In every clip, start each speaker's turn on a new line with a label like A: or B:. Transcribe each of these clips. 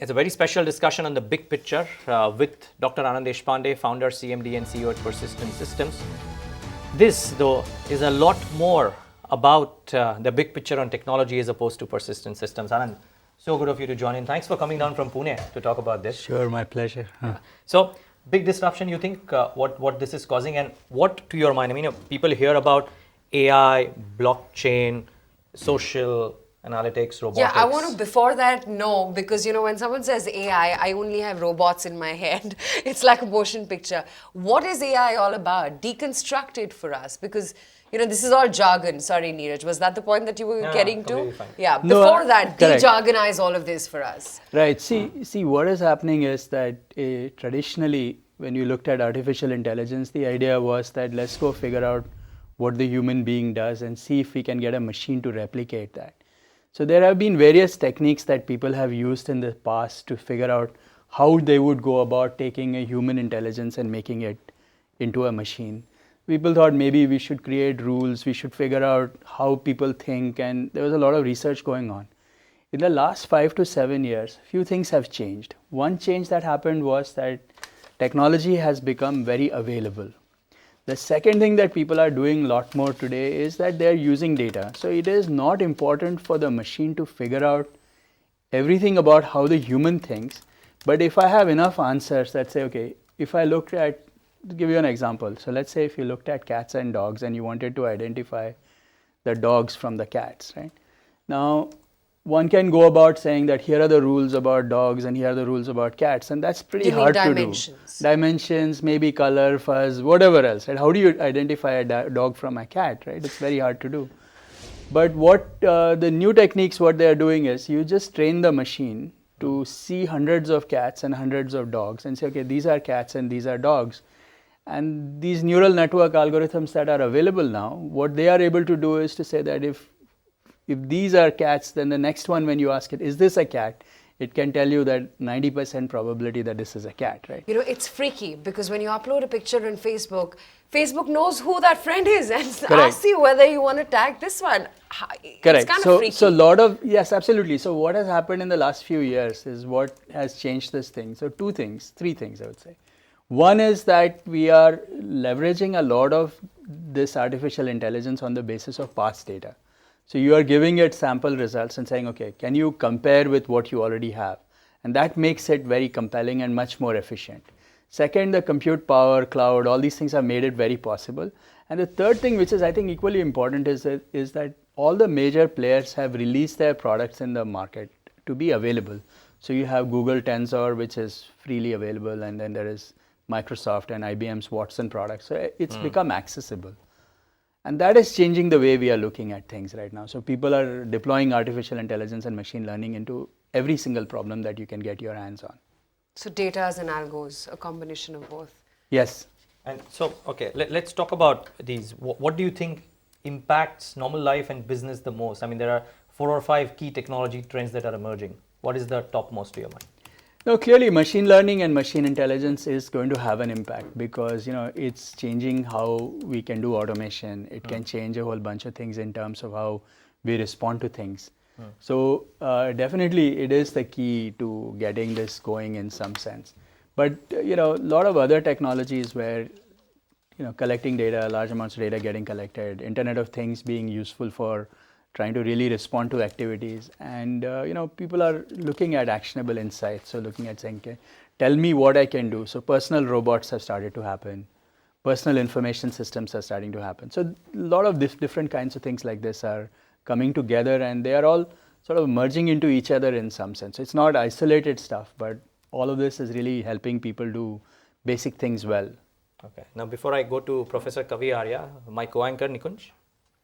A: It's a very special discussion on the big picture with Dr. Anand Deshpande, founder, CMD and CEO at Persistent Systems. This, though, is a lot more about the big picture on technology as opposed to persistent systems. Anand, so good of you to join in. Thanks for coming down from Pune to talk about this.
B: Sure, my pleasure.
A: So, big disruption, you think, what this is causing, and what, to your mind, I mean, people hear about AI, blockchain, social analytics, robotics.
C: Yeah, I want to, before that, no, because when someone says AI, I only have robots in my head. It's like a motion picture. What is AI all about? Deconstruct it for us, because this is all jargon. Sorry, Niraj, was that the point that you were getting to?
A: Fine.
C: Yeah, before that,
B: correct.
C: de-jargonize all of this for us.
B: Right. See, what is happening is that traditionally, when you looked at artificial intelligence, the idea was that let's go figure out what the human being does and see if we can get a machine to replicate that. So there have been various techniques that people have used in the past to figure out how they would go about taking a human intelligence and making it into a machine. People thought maybe we should create rules, we should figure out how people think, and there was a lot of research going on. In the last 5 to 7 years, few things have changed. One change that happened was that technology has become very available. The second thing that people are doing a lot more today is that they're using data. So it is not important for the machine to figure out everything about how the human thinks. But if I have enough answers that say, okay, if I looked at, to give you an example. So let's say if you looked at cats and dogs and you wanted to identify the dogs from the cats, right? Now, one can go about saying that here are the rules about dogs and here are the rules about cats, and that's pretty hard to do. Dimensions, maybe color, fuzz, whatever else, right? How do you identify a dog from a cat, right? It's very hard to do. But what the new techniques, what they are doing is you just train the machine to see hundreds of cats and hundreds of dogs and say, okay, these are cats and these are dogs. And these neural network algorithms that are available now, what they are able to do is to say that if these are cats, then the next one, when you ask it, is this a cat? It can tell you that 90% probability that this is a cat, right?
C: It's freaky because when you upload a picture on Facebook, Facebook knows who that friend is and asks you whether you want to tag this one.
B: Correct.
C: It's kind of freaky.
B: So a lot of, yes, absolutely. So what has happened in the last few years is what has changed this thing. So three things I would say. One is that we are leveraging a lot of this artificial intelligence on the basis of past data. So you are giving it sample results and saying, okay, can you compare with what you already have? And that makes it very compelling and much more efficient. Second, the compute power, cloud, all these things have made it very possible. And the third thing, which is I think equally important, is that all the major players have released their products in the market to be available. So you have Google Tensor, which is freely available, and then there is Microsoft and IBM's Watson products. So it's become accessible. And that is changing the way we are looking at things right now. So people are deploying artificial intelligence and machine learning into every single problem that you can get your hands on.
C: So data and algos, a combination of both.
B: Yes.
A: And so, okay, let's talk about these. What do you think impacts normal life and business the most? I mean, there are 4 or 5 key technology trends that are emerging. What is the topmost to your mind?
B: No, clearly machine learning and machine intelligence is going to have an impact because it's changing how we can do automation. It can change a whole bunch of things in terms of how we respond to things. So definitely it is the key to getting this going in some sense. But a lot of other technologies where collecting data, large amounts of data getting collected, Internet of Things being useful for trying to really respond to activities, and people are looking at actionable insights. So looking at saying, okay, tell me what I can do. So personal robots have started to happen, personal information systems are starting to happen. So a lot of different kinds of things like this are coming together, and they are all sort of merging into each other in some sense. So it's not isolated stuff, but all of this is really helping people do basic things well.
A: Okay. Now, before I go to Professor Kavi Arya, my co-anchor Nikunj,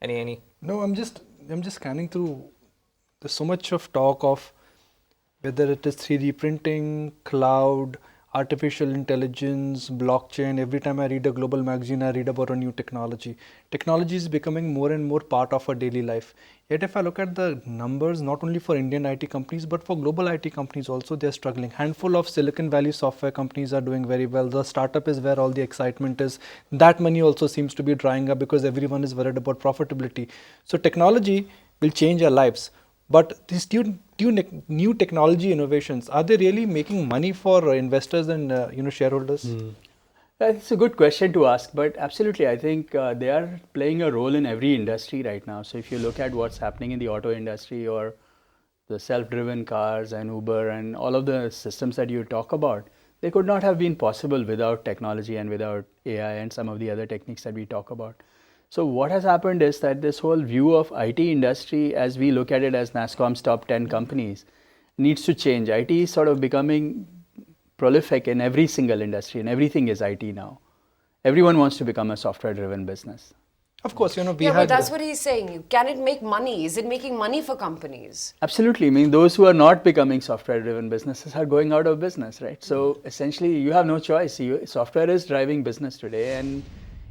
A: any?
D: No, I'm just scanning through. There's so much of talk of whether it is 3D printing, cloud, artificial intelligence, blockchain. Every time I read a global magazine, I read about a new technology. Technology is becoming more and more part of our daily life. Yet if I look at the numbers, not only for Indian IT companies, but for global IT companies also, they're struggling. Handful of Silicon Valley software companies are doing very well. The startup is where all the excitement is. That money also seems to be drying up because everyone is worried about profitability. So technology will change our lives. But the student, new technology innovations, are they really making money for investors and shareholders?
B: It's a good question to ask, but absolutely, I think they are playing a role in every industry right now. So if you look at what's happening in the auto industry or the self-driven cars and Uber and all of the systems that you talk about, they could not have been possible without technology and without AI and some of the other techniques that we talk about. So what has happened is that this whole view of IT industry, as we look at it as NASSCOM's top 10 companies, needs to change. IT is sort of becoming prolific in every single industry, and everything is IT now. Everyone wants to become a software-driven business.
D: Of course, we
C: but that's what he's saying. Can it make money? Is it making money for companies?
B: Absolutely. I mean, those who are not becoming software-driven businesses are going out of business, right? So essentially, you have no choice. Software is driving business today, and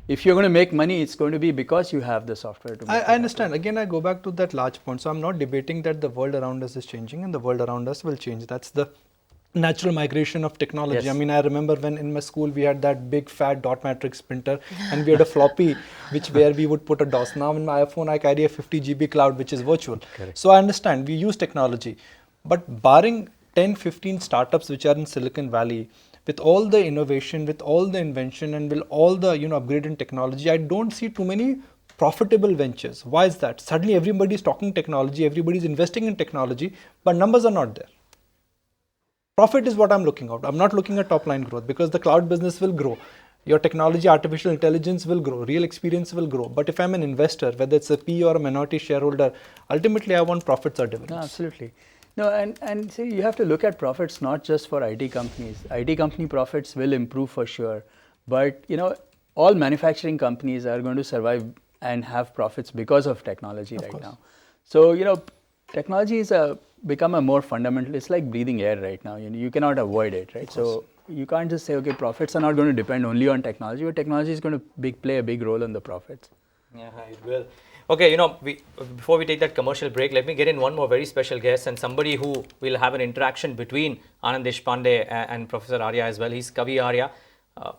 B: if you're going to make money, it's going to be because you have the software to make it
D: I understand. Again, I go back to that large point. So I'm not debating that the world around us is changing and the world around us will change. That's the natural migration of technology.
B: Yes.
D: I mean, I remember when in my school we had that big fat dot matrix printer and we had a floppy where we would put a DOS. Now in my iPhone I carry a 50 GB cloud which is virtual.
B: Correct.
D: So I understand we use technology, but barring 10-15 startups which are in Silicon Valley, with all the innovation, with all the invention and with all the upgrade in technology, I don't see too many profitable ventures. Why is that? Suddenly everybody is talking technology, everybody is investing in technology, but numbers are not there. Profit is what I'm looking at. I'm not looking at top line growth because the cloud business will grow. Your technology, artificial intelligence will grow, real experience will grow. But if I'm an investor, whether it's a PE or a minority shareholder, ultimately I want profits or dividends.
B: No, absolutely. No, and see, you have to look at profits not just for IT companies. IT company profits will improve for sure. But, all manufacturing companies are going to survive and have profits because of technology right now. So, technology is become a more fundamental, it's like breathing air right now. You cannot avoid it, right? So you can't just say, okay, profits are not going to depend only on technology, but technology is going to play a big role in the profits.
A: Yeah, it will. Okay, before we take that commercial break, let me get in one more very special guest and somebody who will have an interaction between Anand Deshpande and Professor Arya as well. He's Kavi Arya.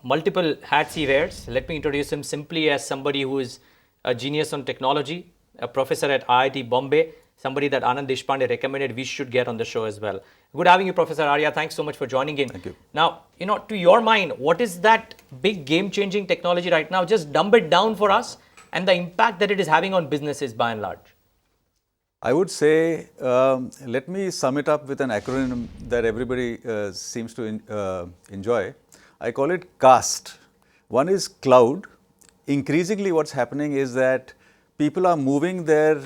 A: Multiple hats he wears. Let me introduce him simply as somebody who is a genius on technology, a professor at IIT Bombay, somebody that Anand Deshpande recommended we should get on the show as well. Good having you, Professor Arya. Thanks so much for joining in.
E: Thank you.
A: Now, to your mind, what is that big game-changing technology right now? Just dumb it down for us and the impact that it is having on businesses by and large.
E: I would say, let me sum it up with an acronym that everybody seems to enjoy. I call it CAST. One is cloud. Increasingly what's happening is that people are moving their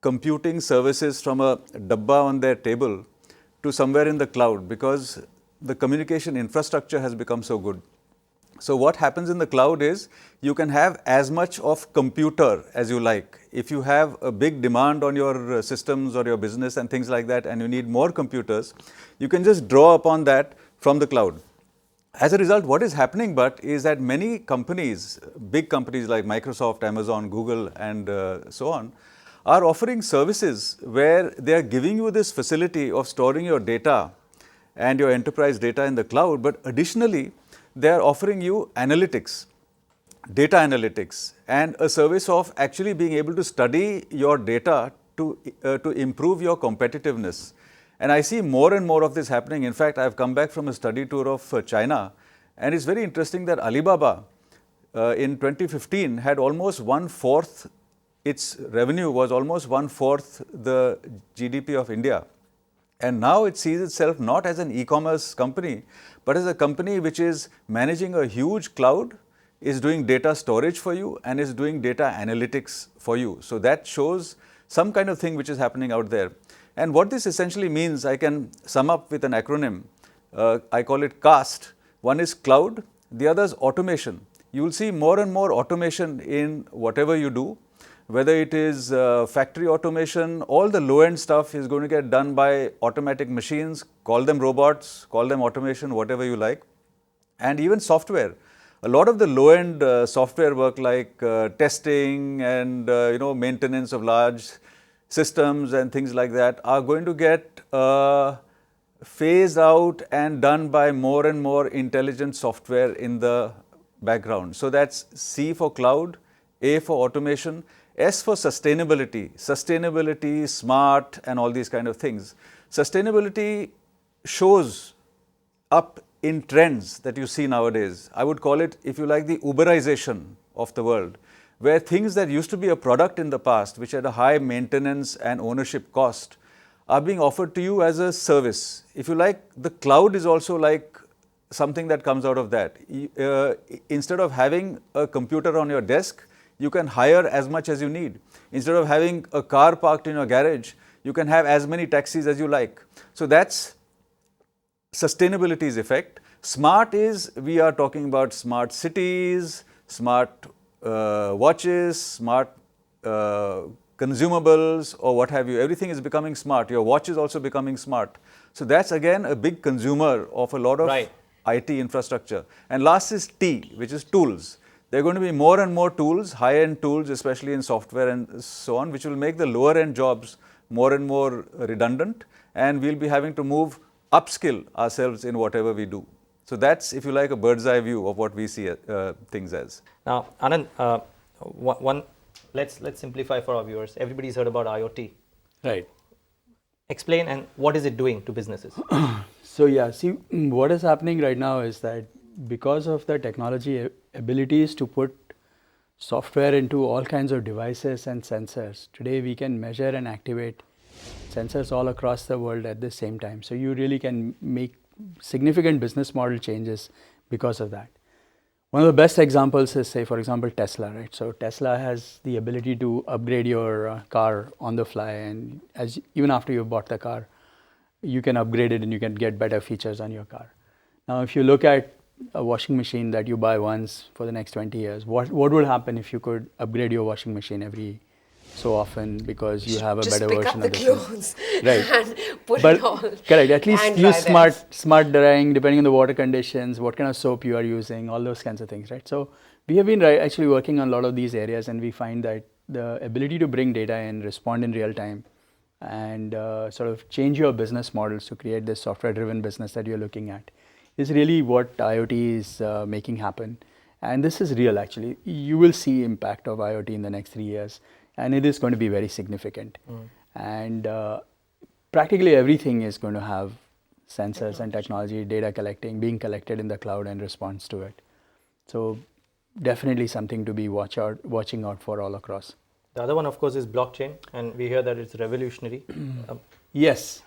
E: computing services from a dabba on their table to somewhere in the cloud because the communication infrastructure has become so good. So what happens in the cloud is you can have as much of computer as you like. If you have a big demand on your systems or your business and things like that and you need more computers, you can just draw upon that from the cloud. As a result, what is happening is that many companies, big companies like Microsoft, Amazon, Google and so on, are offering services where they are giving you this facility of storing your data and your enterprise data in the cloud, but additionally, they are offering you analytics, data analytics, and a service of actually being able to study your data to improve your competitiveness. And I see more and more of this happening. In fact, I have come back from a study tour of China, and it's very interesting that Alibaba in 2015 had almost 1/4, its revenue was almost 1/4 the GDP of India. And now it sees itself not as an e-commerce company, but as a company which is managing a huge cloud, is doing data storage for you and is doing data analytics for you. So that shows some kind of thing which is happening out there. And what this essentially means, I can sum up with an acronym. I call it CAST. One is cloud, the other is automation. You will see more and more automation in whatever you do. Whether it is factory automation, all the low-end stuff is going to get done by automatic machines, call them robots, call them automation, whatever you like. And even software. A lot of the low-end software work like testing and maintenance of large systems and things like that are going to get phased out and done by more and more intelligent software in the background. So that's C for cloud, A for automation, S for sustainability. Sustainability, smart, and all these kind of things. Sustainability shows up in trends that you see nowadays. I would call it, if you like, the Uberization of the world, where things that used to be a product in the past, which had a high maintenance and ownership cost, are being offered to you as a service. If you like, the cloud is also like something that comes out of that. Instead of having a computer on your desk, you can hire as much as you need. Instead of having a car parked in your garage, you can have as many taxis as you like. So that's sustainability's effect. Smart is, we are talking about smart cities, smart watches, smart consumables, or what have you. Everything is becoming smart. Your watch is also becoming smart. So that's again a big consumer of a lot of IT infrastructure. And last is T, which is tools. There are going to be more and more tools, high-end tools, especially in software and so on, which will make the lower-end jobs more and more redundant, and we'll be having to move upskill ourselves in whatever we do. So that's, if you like, a bird's eye view of what we see things as.
A: Now, Anand, let's simplify for our viewers. Everybody's heard about IoT.
B: Right.
A: Explain, and what is it doing to businesses?
B: So yeah, see, what is happening right now is that because of the technology abilities to put software into all kinds of devices and sensors, today we can measure and activate sensors all across the world at the same time. So you really can make significant business model changes because of that. One of the best examples is, say, for example, Tesla, right? So Tesla has the ability to upgrade your car on the fly, and even after you bought the car, you can upgrade it and you can get better features on your car. Now, if you look at a washing machine that you buy once for the next 20 years, what would happen if you could upgrade your washing machine every so often because you have a better version of the
C: clothes,
B: right?
C: And put
B: But
C: it all.
B: correct. At least use smart drying depending on the water conditions, what kind of soap you are using, all those kinds of things, right? So we have been actually working on a lot of these areas, and we find that the ability to bring data and respond in real time and sort of change your business models to create this software-driven business that you're looking at is really what IoT is making happen. And this is real, actually. You will see impact of IoT in the next 3 years, and it is going to be very significant. And practically everything is going to have sensors and technology, data being collected in the cloud and response to it. So definitely something to be watching out for all across.
A: The other one, of course, is blockchain, and we hear that it's revolutionary.
B: Yes.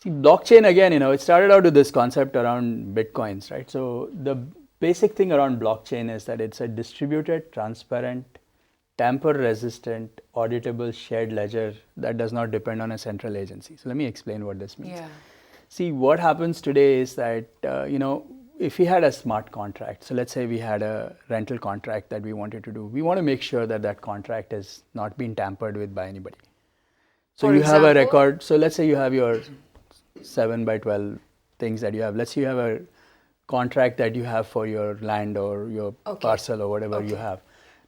B: See, blockchain, again, it started out with this concept around Bitcoins, right? So the basic thing around blockchain is that it's a distributed, transparent, tamper-resistant, auditable shared ledger that does not depend on a central agency. So let me explain what this means.
C: Yeah.
B: See, what happens today is that, if we had a smart contract, so let's say we had a rental contract that we wanted to do, we want to make sure that that contract is not being tampered with by anybody. So
C: For
B: you
C: example?
B: have a record, so let's say you have your 7 by 12 things that you have. Let's say you have a contract that you have for your land or your parcel or whatever you have.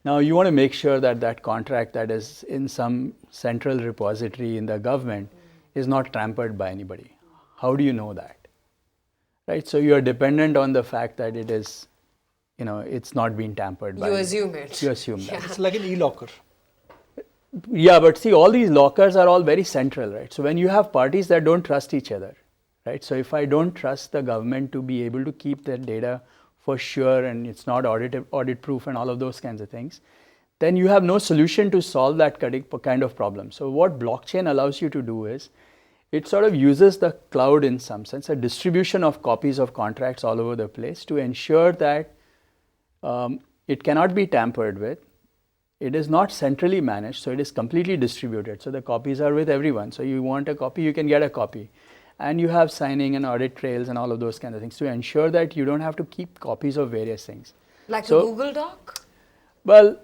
B: Now you want to make sure that that contract that is in some central repository in the government is not tampered by anybody. How do you know that? Right? So you are dependent on the fact that it is, it's not being tampered by.
C: You assume it.
B: You assume that.
D: It's like an e-locker.
B: Yeah, but see, all these lockers are all very central, right? So when you have parties that don't trust each other, right? So if I don't trust the government to be able to keep that data for sure, and it's not audit proof and all of those kinds of things, then you have no solution to solve that kind of problem. So what blockchain allows you to do is, it sort of uses the cloud in some sense, a distribution of copies of contracts all over the place to ensure that it cannot be tampered with. It is not centrally managed, so it is completely distributed. So the copies are with everyone. So you want a copy, you can get a copy. And you have signing and audit trails and all of those kind of things to ensure that you don't have to keep copies of various things.
C: Like a Google Doc?
B: Well,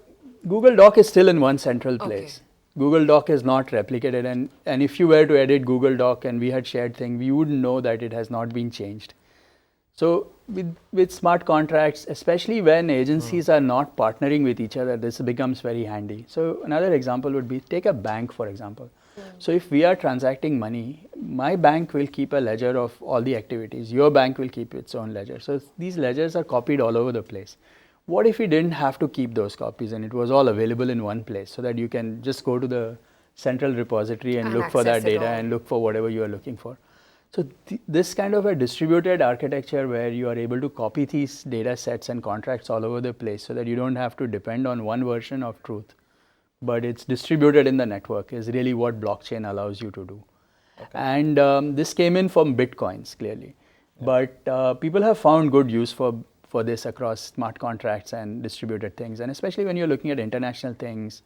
B: Google Doc is still in one central place. Google Doc is not replicated, and if you were to edit Google Doc and we had shared thing, we wouldn't know that it has not been changed. So with smart contracts, especially when agencies are not partnering with each other, this becomes very handy. So another example would be, take a bank, for example. So if we are transacting money, my bank will keep a ledger of all the activities. Your bank will keep its own ledger. So these ledgers are copied all over the place. what if we didn't have to keep those copies and it was all available in one place so that you can just go to the central repository and look for that
C: access it
B: data
C: all.
B: and look for whatever you are looking for. So this kind of a distributed architecture where you are able to copy these data sets and contracts all over the place so that you don't have to depend on one version of truth, but it's distributed in the network is really what blockchain allows you to do. Okay. And this came in from Bitcoins clearly, but people have found good use for this across smart contracts and distributed things, and especially when you're looking at international things,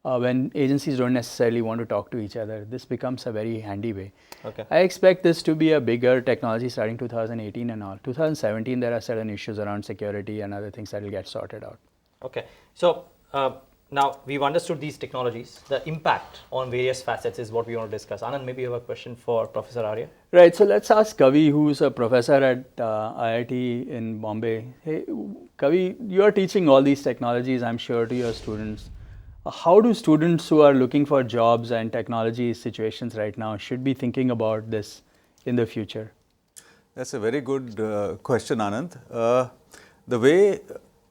B: when agencies don't necessarily want to talk to each other, this becomes a very handy way.
A: Okay.
B: I expect this to be a bigger technology starting 2018 and all. 2017, there are certain issues around security and other things that will get sorted out.
A: Okay. So now we've understood these technologies. The impact on various facets is what we want to discuss. Anand, maybe you have a question for Professor Arya?
B: Right. So let's ask Kavi, who's a professor at IIT in Bombay. Hey, Kavi, you are teaching all these technologies, I'm sure, to your students. How do students who are looking for jobs and technology situations right now should be thinking about this in the future?
E: That's a very good question, Anand. The way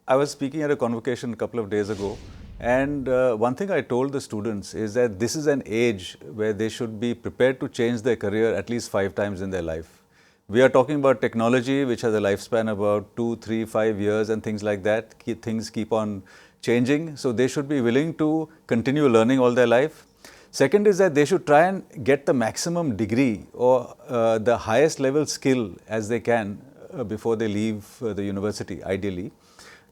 E: I was speaking at a convocation a couple of days ago, and one thing I told the students is that this is an age where they should be prepared to change their career at least 5 times in their life. We are talking about technology which has a lifespan about 2, 3, 5 years and things like that. Things keep on changing, so they should be willing to continue learning all their life. Second is that they should try and get the maximum degree or the highest level skill as they can before they leave the university, ideally.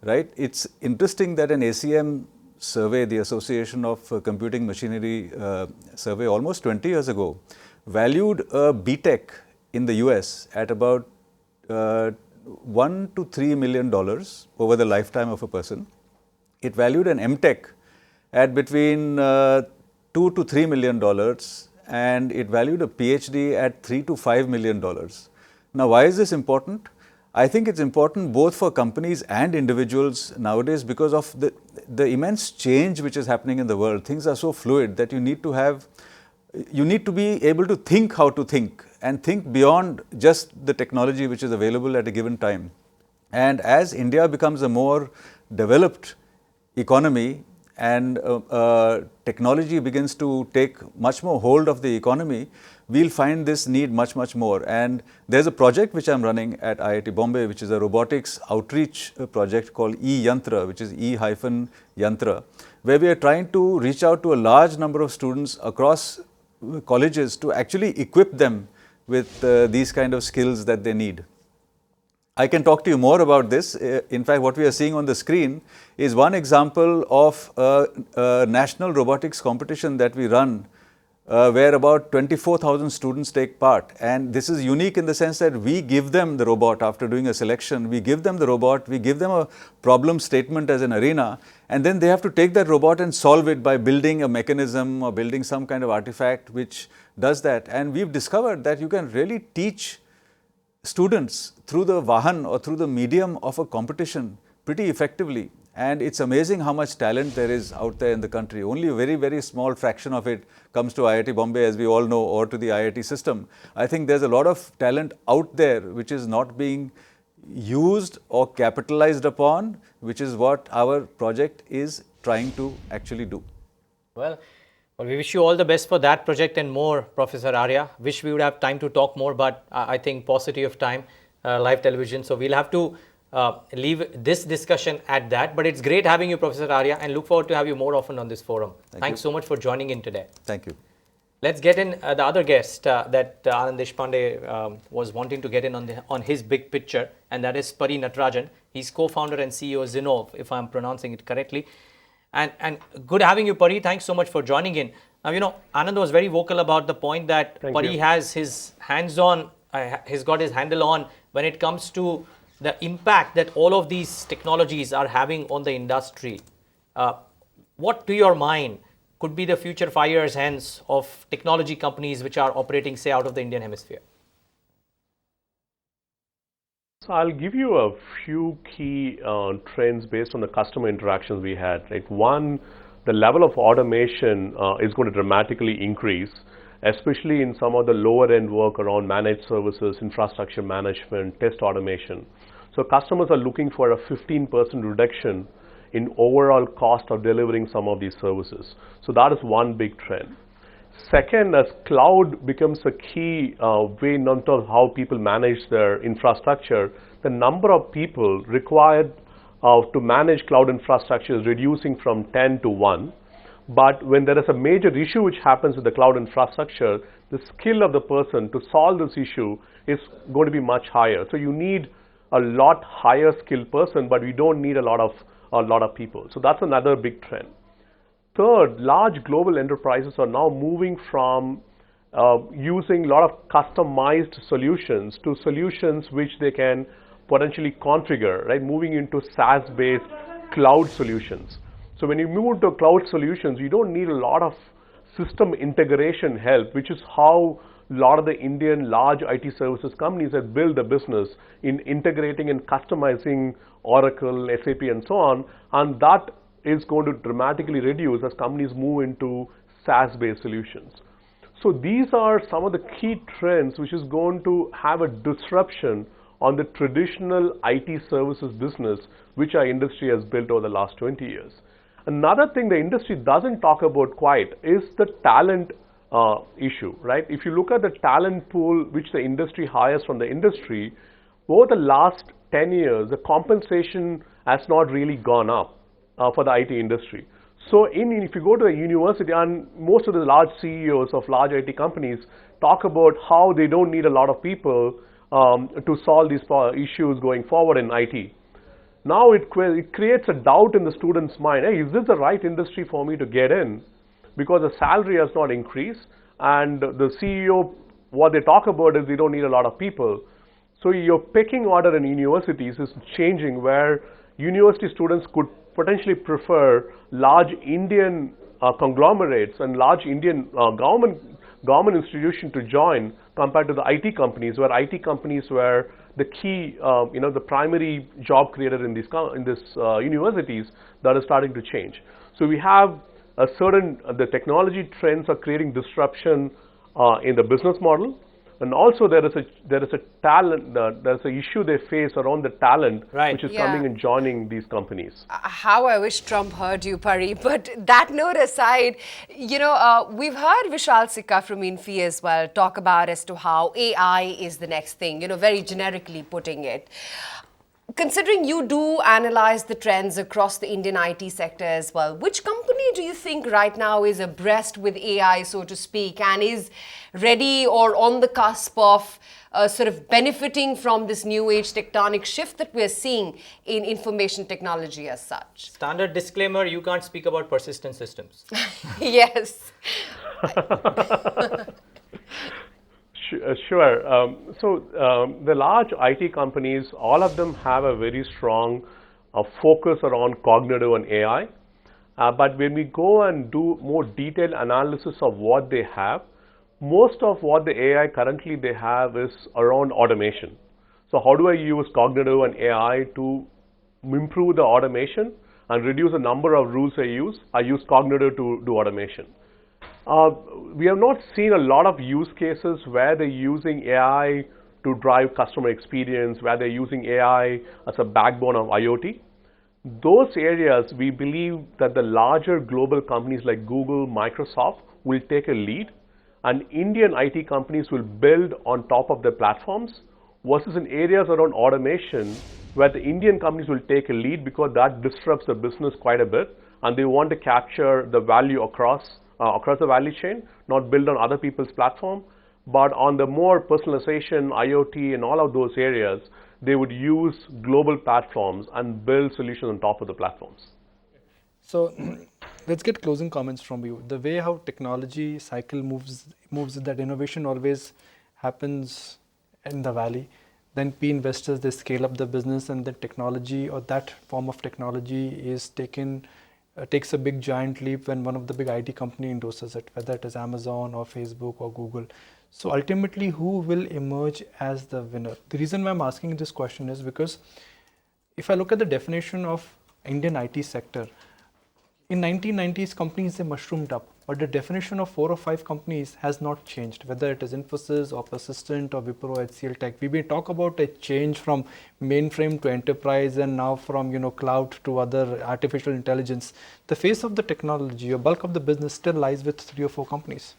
E: Right? It's interesting that an ACM survey, the Association of Computing Machinery survey, almost 20 years ago, valued a BTech in the US at about $1 to $3 million over the lifetime of a person. It valued an MTech at between $2 to $3 million, and it valued a PhD at $3 to $5 million. Now, why is this important? I think it's important both for companies and individuals nowadays because of the immense change which is happening in the world. Things are so fluid that you need to be able to think how to think and think beyond just the technology which is available at a given time. And as India becomes a more developed economy and technology begins to take much more hold of the economy, we'll find this need much, much more. And there's a project which I'm running at IIT Bombay, which is a robotics outreach project called e-Yantra, which is e-Yantra, where we are trying to reach out to a large number of students across colleges to actually equip them with these kind of skills that they need. I can talk to you more about this. In fact, what we are seeing on the screen is one example of a national robotics competition that we run where about 24,000 students take part. And this is unique in the sense that we give them the robot after doing a selection. We give them the robot, we give them a problem statement as an arena, and then they have to take that robot and solve it by building a mechanism or building some kind of artifact which does that. And we've discovered that you can really teach students through the Vahan or through the medium of a competition pretty effectively. And it's amazing how much talent there is out there in the country. Only a very, very small fraction of it comes to IIT Bombay, as we all know, or to the IIT system. I think there's a lot of talent out there which is not being used or capitalized upon, which is what our project is trying to actually do.
A: Well, we wish you all the best for that project and more, Professor Arya. Wish we would have time to talk more, but I think paucity of time, live television. So we'll have to leave this discussion at that. But it's great having you, Professor Arya, and look forward to have you more often on this forum. Thanks so much for joining in today.
E: Thank you.
A: Let's get in the other guest that Anand Deshpande was wanting to get in on his big picture, and that is Pari Natarajan. He's co-founder and CEO Zinnov, if I'm pronouncing it correctly. And good having you, Pari. Thanks so much for joining in. Now, you know, Anand was very vocal about the point that Pari has his hands on, he's got his handle on when it comes to the impact that all of these technologies are having on the industry. What, to your mind, could be the future 5 years hence of technology companies which are operating, say, out of the Indian hemisphere?
F: So I'll give you a few key trends based on the customer interactions we had. Like one, the level of automation is going to dramatically increase, especially in some of the lower end work around managed services, infrastructure management, test automation. So customers are looking for a 15% reduction in overall cost of delivering some of these services. So that is one big trend. Second, as cloud becomes a key way in terms of how people manage their infrastructure, the number of people required to manage cloud infrastructure is reducing from 10 to 1. But when there is a major issue which happens with the cloud infrastructure, the skill of the person to solve this issue is going to be much higher. So you need a lot higher skilled person, but we don't need a lot of people. So that's another big trend. Third, large global enterprises are now moving from using a lot of customized solutions to solutions which they can potentially configure, right? Moving into SaaS-based cloud solutions. So when you move to cloud solutions, you don't need a lot of system integration help, which is how a lot of the Indian large IT services companies have built a business in integrating and customizing Oracle, SAP, and so on, and that is going to dramatically reduce as companies move into SaaS-based solutions. So these are some of the key trends which is going to have a disruption on the traditional IT services business which our industry has built over the last 20 years. Another thing the industry doesn't talk about quite is the talent issue, right? If you look at the talent pool which the industry hires from the industry, over the last 10 years, the compensation has not really gone up for the IT industry. So if you go to a university, and most of the large CEOs of large IT companies talk about how they don't need a lot of people to solve these issues going forward in IT. Now it creates a doubt in the student's mind, hey, is this the right industry for me to get in? Because the salary has not increased, and the CEO, what they talk about is we don't need a lot of people. So your pecking order in universities is changing, where university students could potentially prefer large Indian conglomerates and large Indian government institutions to join compared to the IT companies, where IT companies were the key, the primary job creator in these universities. That is starting to change. So we have the technology trends are creating disruption in the business model, and also there is a talent, there's an issue they face around the talent, which is coming and joining these companies.
C: How I wish Trump heard you, Pari. But that note aside, we've heard Vishal Sikka from Infi as well talk about as to how AI is the next thing, very generically putting it. Considering you do analyze the trends across the Indian IT sector as well, which company do you think right now is abreast with AI, so to speak, and is ready or on the cusp of sort of benefiting from this new age tectonic shift that we're seeing in information technology as such?
A: Standard disclaimer, you can't speak about persistent systems.
C: Yes.
F: Sure. The large IT companies, all of them have a very strong focus around cognitive and AI. But when we go and do more detailed analysis of what they have, most of what the AI currently they have is around automation. So how do I use cognitive and AI to improve the automation and reduce the number of rules I use? I use cognitive to do automation. We have not seen a lot of use cases where they're using AI to drive customer experience, where they're using AI as a backbone of IoT. Those areas, we believe that the larger global companies like Google, Microsoft will take a lead, and Indian IT companies will build on top of their platforms, versus in areas around automation where the Indian companies will take a lead because that disrupts the business quite a bit, and they want to capture the value across the value chain, not build on other people's platform, but on the more personalization, IoT, and all of those areas, they would use global platforms and build solutions on top of the platforms.
D: So let's get closing comments from you. The way how technology cycle moves that innovation always happens in the valley. Then P investors, they scale up the business, and the technology or that form of technology is takes a big giant leap when one of the big IT company endorses it, whether it is Amazon or Facebook or Google. So ultimately, who will emerge as the winner? The reason why I'm asking this question is because if I look at the definition of Indian IT sector, in 1990s, companies, they mushroomed up, but the definition of 4 or 5 companies has not changed, whether it is Infosys or Persistent or Wipro, HCL Tech. We may talk about a change from mainframe to enterprise, and now from, you know, cloud to other artificial intelligence. The face of the technology, a bulk of the business still lies with 3 or 4 companies.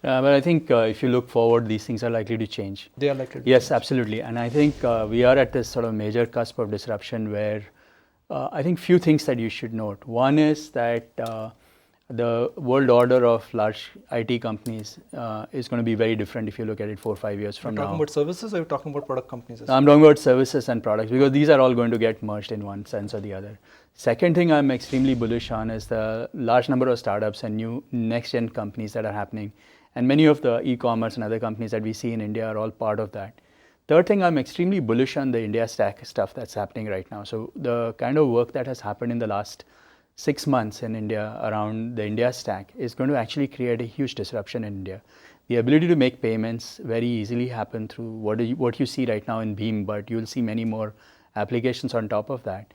B: But I think if you look forward, these things are likely to change.
D: They are likely to
B: Yes,
D: change.
B: absolutely. And I think we are at this sort of major cusp of disruption where I think few things that you should note. One is that the world order of large IT companies is going to be very different if you look at it 4 or 5 years from now.
D: Are you talking about services, or are you talking about product companies?
B: I'm talking about services and products, because these are all going to get merged in one sense or the other. Second thing I'm extremely bullish on is the large number of startups and new next-gen companies that are happening. And many of the e-commerce and other companies that we see in India are all part of that. Third thing, I'm extremely bullish on the India Stack stuff that's happening right now. So the kind of work that has happened in the last 6 months in India around the India Stack is going to actually create a huge disruption in India. The ability to make payments very easily happen through what you see right now in Beam, but you'll see many more applications on top of that.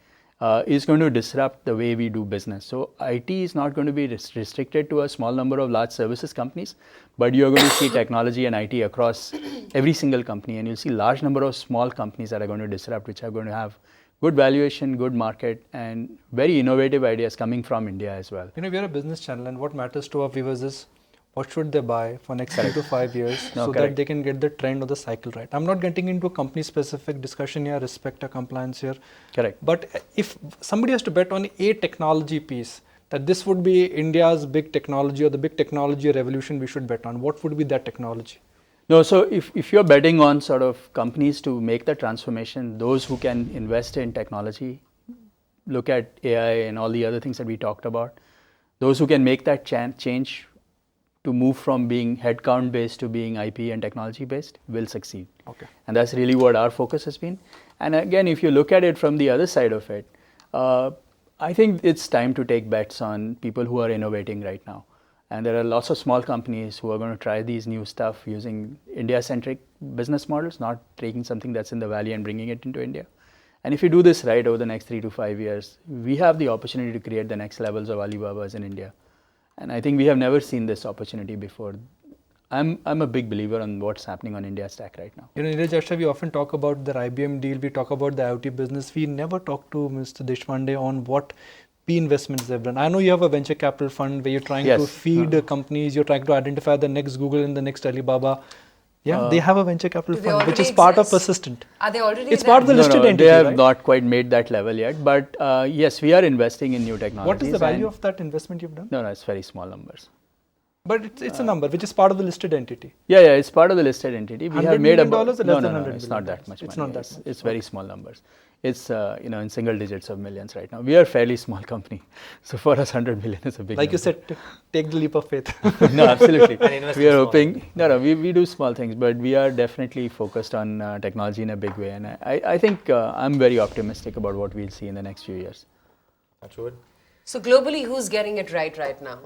B: Is going to disrupt the way we do business. So IT is not going to be restricted to a small number of large services companies, but you're going to see technology and IT across every single company, and you'll see large number of small companies that are going to disrupt, which are going to have good valuation, good market, and very innovative ideas coming from India as well.
D: You know, we are a business channel, and what matters to our viewers is what should they buy for next 3 to 5 years that they can get the trend or the cycle right. I'm not getting into a company specific discussion here, respect or compliance here.
B: Correct.
D: But if somebody has to bet on a technology piece, that this would be India's big technology or the big technology revolution we should bet on, what would be that technology?
B: No, so if you're betting on sort of companies to make the transformation, those who can invest in technology, look at AI and all the other things that we talked about, those who can make that change to move from being headcount based to being IP and technology based will succeed.
D: Okay.
B: And that's really what our focus has been. And again, if you look at it from the other side of it, I think it's time to take bets on people who are innovating right now. And there are lots of small companies who are going to try these new stuff using India-centric business models, not taking something that's in the valley and bringing it into India. And if you do this right over the next 3 to 5 years, we have the opportunity to create the next levels of Alibabas in India. And I think we have never seen this opportunity before. I'm a big believer on what's happening on India Stack right now.
D: You know, Niraj, we often talk about the IBM deal, we talk about the IoT business. We never talk to Mr. Deshpande on what P investments they've done. I know you have a venture capital fund where you're trying to feed companies, you're trying to identify the next Google and the next Alibaba. Yeah, they have a venture capital fund which is part of Persistent.
C: Are they already
D: It's part of the listed entity,
B: they have
D: right?
B: not quite made that level yet, but yes, we are investing in new technologies.
D: What is the value of that investment you've done?
B: No, it's very small numbers.
D: But it's a number which is part of the listed entity.
B: Yeah, it's part of the listed entity. We have made
D: $100 million or less than $100
B: it's not
D: million?
B: that much
D: It's
B: money.
D: not that much.
B: It's very small numbers. It's in single digits of millions right now. We are a fairly small company, so for us 100 million is a big
D: Like
B: number.
D: you said, take the leap of faith.
B: No, absolutely.
A: invest
B: We
A: in
B: are
A: small
B: hoping. No, we do small things, but we are definitely focused on technology in a big way, and I think I'm very optimistic about what we'll see in the next few years.
A: That's good.
C: So globally, who's getting it right now?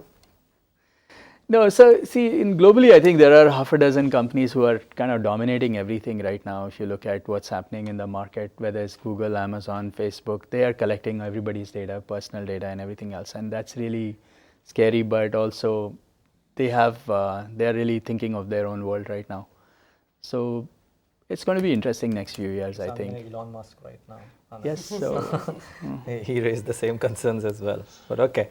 B: No, so see, in globally, I think there are half a dozen companies who are kind of dominating everything right now. If you look at what's happening in the market, whether it's Google, Amazon, Facebook, they are collecting everybody's data, personal data and everything else. And that's really scary, but also they're really thinking of their own world right now. So it's going to be interesting next few years, I think.
A: Elon Musk right now. Anand.
B: Yes, so
A: He raised the same concerns as well. But okay.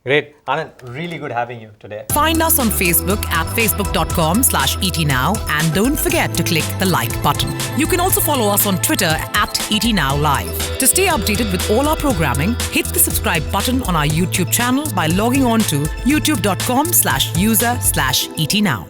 A: Great. Anand, really good having you today.
G: Find us on Facebook at facebook.com/etnow and don't forget to click the like button. You can also follow us on Twitter at etnowlive. To stay updated with all our programming, hit the subscribe button on our YouTube channel by logging on to youtube.com/user/etnow.